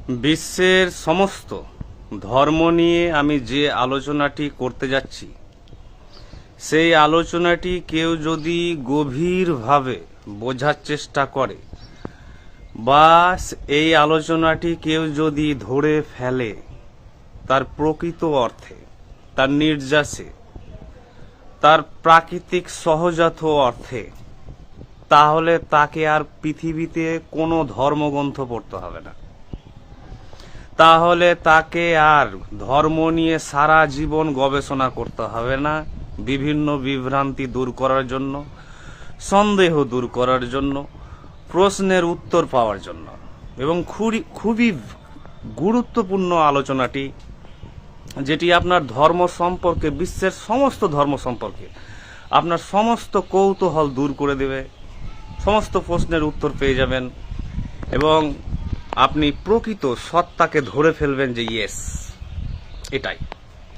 বিশ্বের সমস্ত ধর্ম নিয়ে আমি যে আলোচনাটি করতে যাচ্ছি, সেই আলোচনাটি কেউ যদি গভীরভাবে বোঝার চেষ্টা করে বা এই আলোচনাটি কেউ যদি ধরে ফেলে তার প্রকৃত অর্থে, তার নির্যাসে, তার প্রাকৃতিক সহজাত অর্থে, তাহলে তাকে আর পৃথিবীতে কোনো ধর্মগ্রন্থ পড়তে হবে না। তাহলে তাকে আর ধর্ম নিয়ে সারা জীবন গবেষণা করতে হবে না, বিভিন্ন বিভ্রান্তি দূর করার জন্য, সন্দেহ দূর করার জন্য, প্রশ্নের উত্তর পাওয়ার জন্য। এবং খুবই গুরুত্বপূর্ণ আলোচনাটি, যেটি আপনার ধর্ম সম্পর্কে, বিশ্বের সমস্ত ধর্ম সম্পর্কে আপনার সমস্ত কৌতূহল দূর করে দেবে, সমস্ত প্রশ্নের উত্তর পেয়ে যাবেন এবং আপনি প্রকৃত সত্তাকে ধরে ফেলবেন যে ইয়েস, এটাই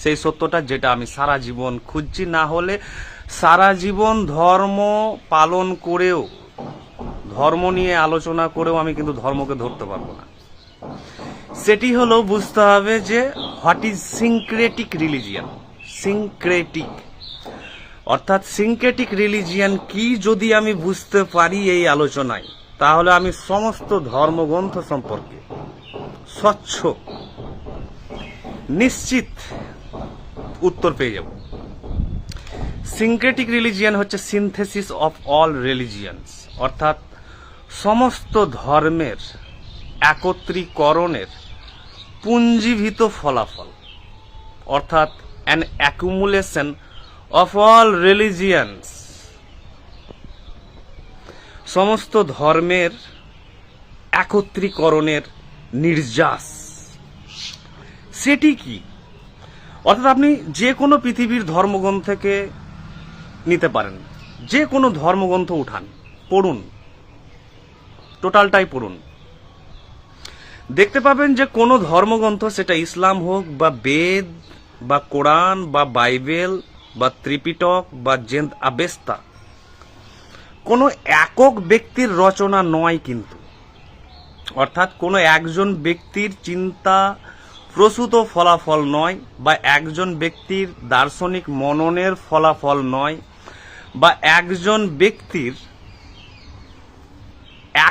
সেই সত্যটা যেটা আমি সারা জীবন খুঁজছি। না হলে সারা জীবন ধর্ম পালন করেও, ধর্ম নিয়ে আলোচনা করেও আমি কিন্তু ধর্মকে ধরতে পারবো না। সেটি হলো বুঝতে হবে যে হোয়াট ইজ সিনক্রেটিক রিলিজিয়ান। সিনক্রেটিক অর্থাৎ সিনক্রেটিক রিলিজিয়ান কি যদি আমি বুঝতে পারি এই আলোচনায়, তাহলে আমি সমস্ত ধর্মগ্রন্থ সম্পর্কে স্বচ্ছ নিশ্চিত উত্তর পেয়ে যাব। সিনক্রেটিক রিলিজিয়ান হচ্ছে সিনথেসিস অফ অল রিলিজিয়ান্স, অর্থাৎ সমস্ত ধর্মের একত্রীকরণের পুঞ্জীভূত ফলাফল, অর্থাৎ an accumulation of all religions. সমস্ত ধর্মের একত্রীকরণের নির্যাস সেটি কি? অর্থাৎ আপনি যে কোনো পৃথিবীর ধর্মগ্রন্থ থেকে নিতে পারেন, যে কোনো ধর্মগ্রন্থ উঠান, পড়ুন, টোটালটাই পড়ুন, দেখতে পাবেন যে কোনো ধর্মগ্রন্থ, সেটা ইসলাম হোক বা বেদ বা কোরআন বা বাইবেল বা ত্রিপিটক বা জেন্দ আবেস্তা, কোনো একক ব্যক্তির রচনা নয় কিন্তু। অর্থাৎ কোনো একজন ব্যক্তির চিন্তা প্রসূত ফলাফল নয়, বা একজন ব্যক্তির দার্শনিক মননের ফলাফল নয়, বা একজন ব্যক্তির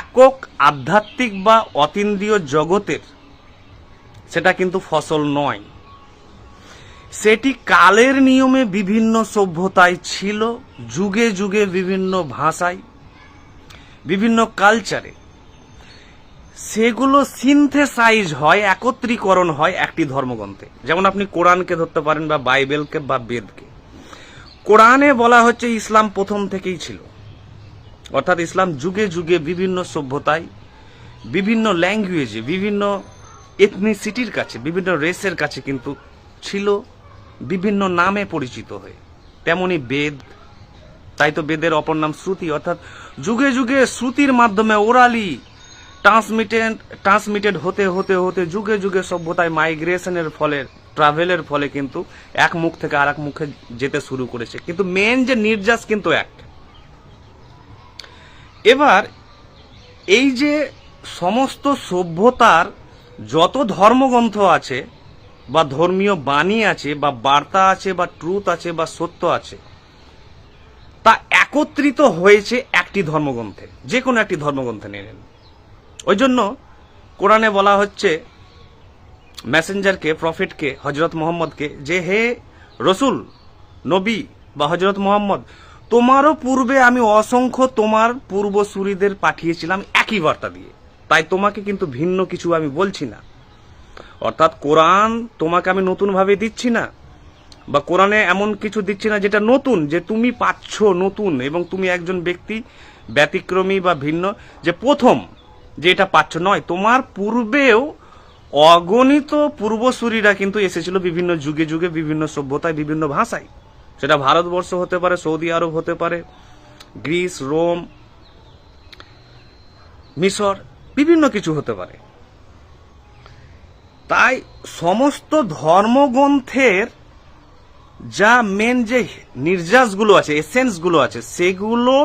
একক আধ্যাত্মিক বা অতীন্দ্রিয় জগতের সেটা কিন্তু ফসল নয়। সেটি কালের নিয়মে বিভিন্ন সভ্যতায় ছিল, যুগে যুগে বিভিন্ন ভাষায়, বিভিন্ন কালচারে সেগুলো সিনথেসাইজ হয়, একত্রীকরণ হয় একটি ধর্মগ্রন্থে। যেমন আপনি কোরআনকে ধরতে পারেন বা বাইবেলকে বা বেদকে। কোরআনে বলা হচ্ছে ইসলাম প্রথম থেকেই ছিল, অর্থাৎ ইসলাম যুগে যুগে বিভিন্ন সভ্যতায়, বিভিন্ন ল্যাঙ্গুয়েজে, বিভিন্ন এথনিসিটির কাছে, বিভিন্ন রেসের কাছে কিন্তু ছিল, বিভিন্ন নামে পরিচিত হয়ে। তেমনি বেদ, তাই তো বেদের অপর নাম শ্রুতি, অর্থাৎ যুগে যুগে শ্রুতির মাধ্যমে ওরালি ট্রান্সমিটেড হতে হতে হতে যুগে যুগে সভ্যতায় মাইগ্রেশনের ফলে, ট্রাভেলের ফলে কিন্তু এক মুখ থেকে আর এক মুখে যেতে শুরু করেছে, কিন্তু মেন যে নির্যাস কিন্তু এক। এবার এই যে সমস্ত সভ্যতার যত ধর্মগ্রন্থ আছে বা ধর্মীয় বাণী আছে বা বার্তা আছে বা ট্রুথ আছে বা সত্য আছে, তা একত্রিত হয়েছে একটি ধর্মগ্রন্থে, যে কোনো একটি ধর্মগ্রন্থে নিয়ে নেন। ওই জন্য কোরআনে বলা হচ্ছে মেসেঞ্জারকে, প্রফেটকে, হজরত মোহাম্মদকে, যে হে রসুল, নবী বা হজরত মোহাম্মদ, তোমারও পূর্বে আমি অসংখ্য তোমার পূর্বসূরীদের পাঠিয়েছিলাম একই বার্তা দিয়ে, তাই তোমাকে কিন্তু ভিন্ন কিছু আমি বলছি না। অর্থাৎ কোরআন তোমাকে আমি নতুনভাবে দিচ্ছি না, বা কোরআনে এমন কিছু দিচ্ছি না যেটা নতুন, যে তুমি পাচ্ছ নতুন এবং তুমি একজন ব্যক্তি ব্যতিক্রমী বা ভিন্ন, যে প্রথম যে এটা পাচ্ছ, নয়। তোমার পূর্বেও অগণিত পূর্বসূরীরা কিন্তু এসেছিল বিভিন্ন যুগে যুগে, বিভিন্ন সভ্যতায়, বিভিন্ন ভাষায়। সেটা ভারতবর্ষ হতে পারে, সৌদি আরব হতে পারে, গ্রিস, রোম, মিশর, বিভিন্ন কিছু হতে পারে। তাই সমস্ত ধর্মগ্রন্থের যা মেন যে নির্যাসগুলো আছে, এসেন্সগুলো আছে, সেগুলো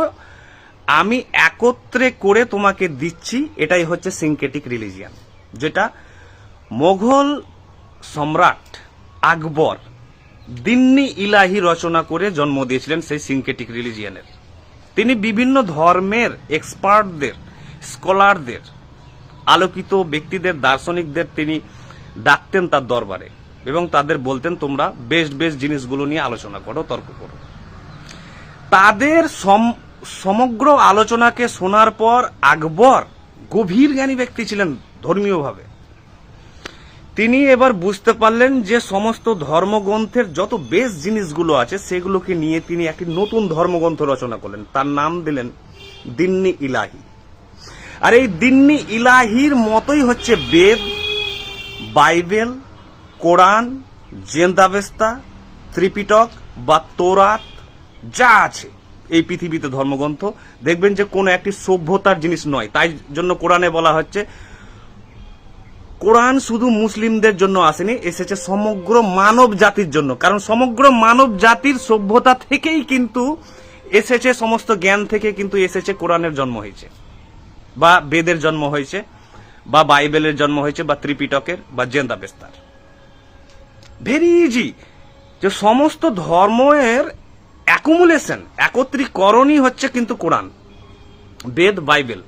আমি একত্রে করে তোমাকে দিচ্ছি। এটাই হচ্ছে সিনক্রেটিক রিলিজিয়ান, যেটা মোগল সম্রাট আকবর দিন্নি ইলাহি রচনা করে জন্ম দিয়েছিলেন সেই সিনকেটিক রিলিজিয়নের। তিনি বিভিন্ন ধর্মের এক্সপার্টদের, স্কলারদের, আলোকিত ব্যক্তিদের, দার্শনিকদের তিনি ডাকতেন তার দরবারে এবং তাদের বলতেন তোমরা বেস্ট বেস্ট জিনিসগুলো নিয়ে আলোচনা করো, তর্ক করো। তাদের সমগ্র আলোচনাকে শোনার পর আকবর গভীর জ্ঞানী ব্যক্তি ছিলেন ধর্মীয়ভাবে। তিনি এবার বুঝতে পারলেন যে সমস্ত ধর্মগ্রন্থের যত বেস্ট জিনিসগুলো আছে সেগুলোকে নিয়ে তিনি একটি নতুন ধর্মগ্রন্থ রচনা করলেন। তার নাম দিলেন দিন্নি ইলাহি। আর এই দিন্নি ইলাহির মতোই হচ্ছে বেদ, বাইবেল, কোরআন, জেন্দাবেস্তা, ত্রিপিটক বা তোরাত যা আছে এই পৃথিবীতে ধর্মগ্রন্থ, দেখবেন যে কোনো একটি সভ্যতার জিনিস নয়। তাই জন্য কোরআনে বলা হচ্ছে কোরআন শুধু মুসলিমদের জন্য আসেনি, এসেছে সমগ্র মানব জাতির জন্য। কারণ সমগ্র মানব জাতির সভ্যতা থেকেই কিন্তু এসেছে, সমস্ত জ্ঞান থেকে কিন্তু এসেছে কোরআনের জন্ম হয়েছে, বা বেদের জন্ম হয়েছে, বা বাইবেলের জন্ম হয়েছে, বা ত্রিপিটকের বা জেন্দাবেস্তার। ভেরি ইজি যে সমস্ত ধর্মের অ্যাকুমুলেশন, একত্রীকরণই হচ্ছে কিন্তু কোরআন, বেদ, বাইবেল।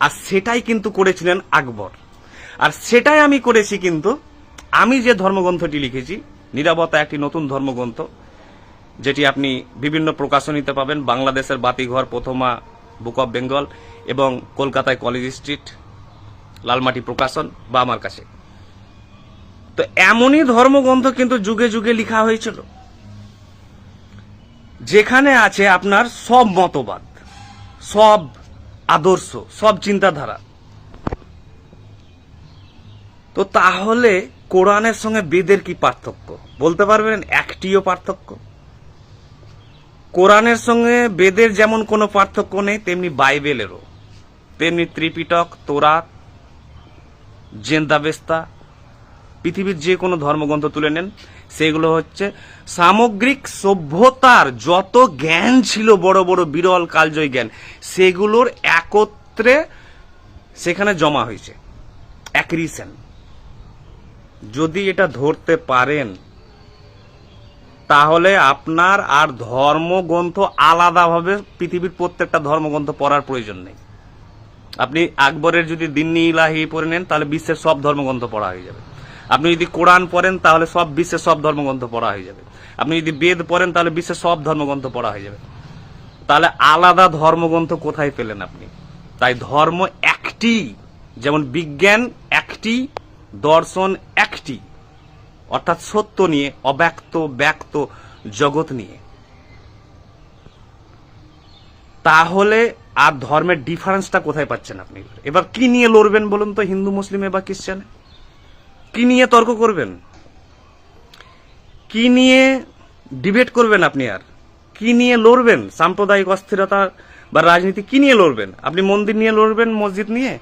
আর সেটাই কিন্তু করেছিলেন আকবর। আর সেটাই আমি করেছি। কিন্তু আমি যে ধর্মগ্রন্থটি লিখেছি নিরাপত্তা, একটি নতুন ধর্মগ্রন্থ, যেটি আপনি বিভিন্ন প্রকাশনীতে পাবেন, বাংলাদেশের বাতিঘর, প্রথমা, বুক অফ বেঙ্গল এবং কলকাতায় কলেজ স্ট্রিট, লালমাটি প্রকাশন বা আমার কাছে। তো এমনই ধর্মগ্রন্থ কিন্তু যুগে যুগে লেখা হয়েছিল, যেখানে আছে আপনার সব মতবাদ, সব আদর্শ, সব চিন্তাধারা। তো তাহলে কোরআনের সঙ্গে বেদের কি পার্থক্য বলতে পারবেন? একটিও পার্থক্য। কোরআনের সঙ্গে বেদের যেমন কোনো পার্থক্য নেই, তেমনি বাইবেলেরও, তেমনি ত্রিপিটক, তোরাত, জেন্দাবেস্তা, পৃথিবীর যে কোনো ধর্মগ্রন্থ তুলে নেন, সেগুলো হচ্ছে সামগ্রিক সভ্যতার যত জ্ঞান ছিল, বড় বড় বিরল কালজয়ী জ্ঞান, সেগুলোর একত্রে সেখানে জমা হয়েছে, অ্যাক্রিশন। যদি এটা ধরতে পারেন তাহলে আপনার আর ধর্মগ্রন্থ আলাদাভাবে পৃথিবীর প্রত্যেকটা ধর্মগ্রন্থ পড়ার প্রয়োজন নেই। আপনি আকবরের যদি দিন্নি ইলাহি পড়ে নেন তাহলে বিশ্বের সব ধর্মগ্রন্থ পড়া হয়ে যাবে। আপনি যদি কোরআন পড়েন তাহলে সব বিশ্বের সব ধর্মগ্রন্থ পড়া হয়ে যাবে। আপনি যদি বেদ পড়েন তাহলে বিশ্বের সব ধর্মগ্রন্থ পড়া হয়ে যাবে। তাহলে আলাদা ধর্মগ্রন্থ কোথায় পেলেন আপনি? তাই ধর্ম একটি, যেমন বিজ্ঞান একটি, দর্শন একটি, অর্থাৎ সত্য নিয়ে, অব্যক্ত ব্যক্ত জগৎ নিয়ে। তাহলে আর ধর্মের ডিফারেন্সটা কোথায় পাচ্ছেন আপনি? এবার কি নিয়ে লড়বেন বলুন তো? হিন্দু, মুসলিমে বা খ্রিস্টানে কি নিয়ে তর্ক করবেন? কি নিয়ে ডিবেট করবেন আপনি? আর কি নিয়ে লড়বেন? সাম্প্রদায়িক অস্থিরতা বা রাজনীতি কি নিয়ে লড়বেন? আপনি মন্দির নিয়ে লড়বেন, মসজিদ নিয়ে?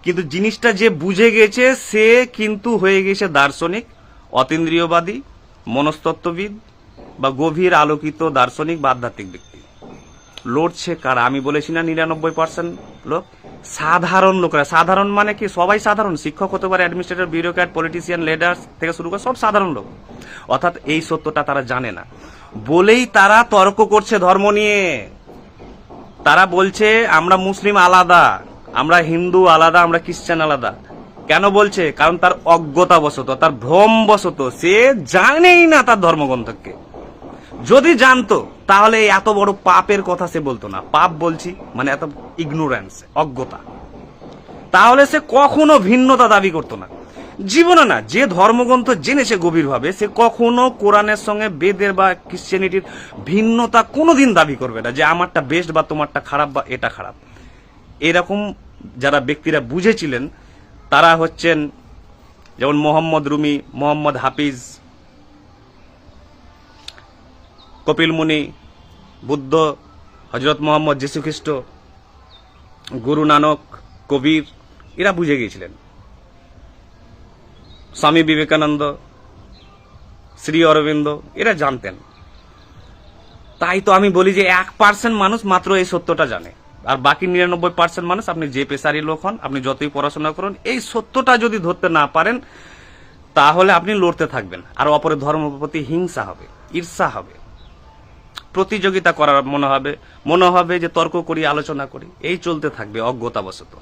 কিন্তু জিনিসটা যে বুঝে গেছে সে কিন্তু হয়ে গেছে দার্শনিক, অতীন্দ্রিয়বাদী, মনস্তত্ত্ববিদ বা গভীর আলোকিত দার্শনিক বা আধ্যাত্মিক ব্যক্তি। লড়ছে কারা? আমি বলেছি না 99% লোক সাধারণ লোকেরা। সাধারণ মানে কি? সবাই সাধারণ। শিক্ষক হতে পারে, অ্যাডমিনিস্ট্রেটর, বিউরোক্র্যাট, পলিটিশিয়ান, লিডার্স থেকে শুরু করে সব সাধারণ লোক। অর্থাৎ এই সত্যটা তারা জানে না বলেই তারা তর্ক করছে ধর্ম নিয়ে। তারা বলছে আমরা মুসলিম আলাদা, আমরা হিন্দু আলাদা, আমরা খ্রিস্টান আলাদা। কেন বলছে? কারণ তার অজ্ঞতাবশত, তার ভ্রমবশত সে জানেই না তার ধর্মগ্রন্থকে। যদি জানতো তাহলে এত বড় পাপের কথা সে বলতো না। পাপ বলছি মানে এত ইগনোরেন্স, অজ্ঞতা। তাহলে সে কখনো ভিন্নতা দাবি করতো না জীবনে। না, যে ধর্মগ্রন্থ জেনেছে গভীরভাবে, সে কখনো কোরআনের সঙ্গে বেদের বা ক্রিশ্চিয়ানিটির ভিন্নতা কোনোদিন দাবি করবে না, যে আমারটা বেস্ট বা তোমারটা খারাপ বা এটা খারাপ। এরকম যারা ব্যক্তিরা বুঝেছিলেন তারা হচ্ছেন যেমন মোহাম্মদ রুমি, মোহাম্মদ হাফিজ, কপিল মুনি, বুদ্ধ, হজরত মোহাম্মদ যীশু খ্রিস্ট, গুরু নানক, কবির, এরা বুঝে গিয়েছিলেন। স্বামী বিবেকানন্দ, শ্রী অরবিন্দ, এরা জানতেন। তাই তো আমি বলি যে 1% মানুষ মাত্র এই সত্যটা জানে। আর বাকি 99% মানুষ, আপনি যে পেশারই লোক হন, আপনি যতই পড়াশোনা করুন, এই সত্যটা যদি ধরতে না পারেন, তাহলে আপনি লড়তে থাকবেন, আর অপরের ধর্মের প্রতি হিংসা হবে, ঈর্ষা হবে, প্রতিযোগিতা করার মনে হবে যে তর্ক করি, আলোচনা করি, এই চলতে থাকবে অজ্ঞতাবশত।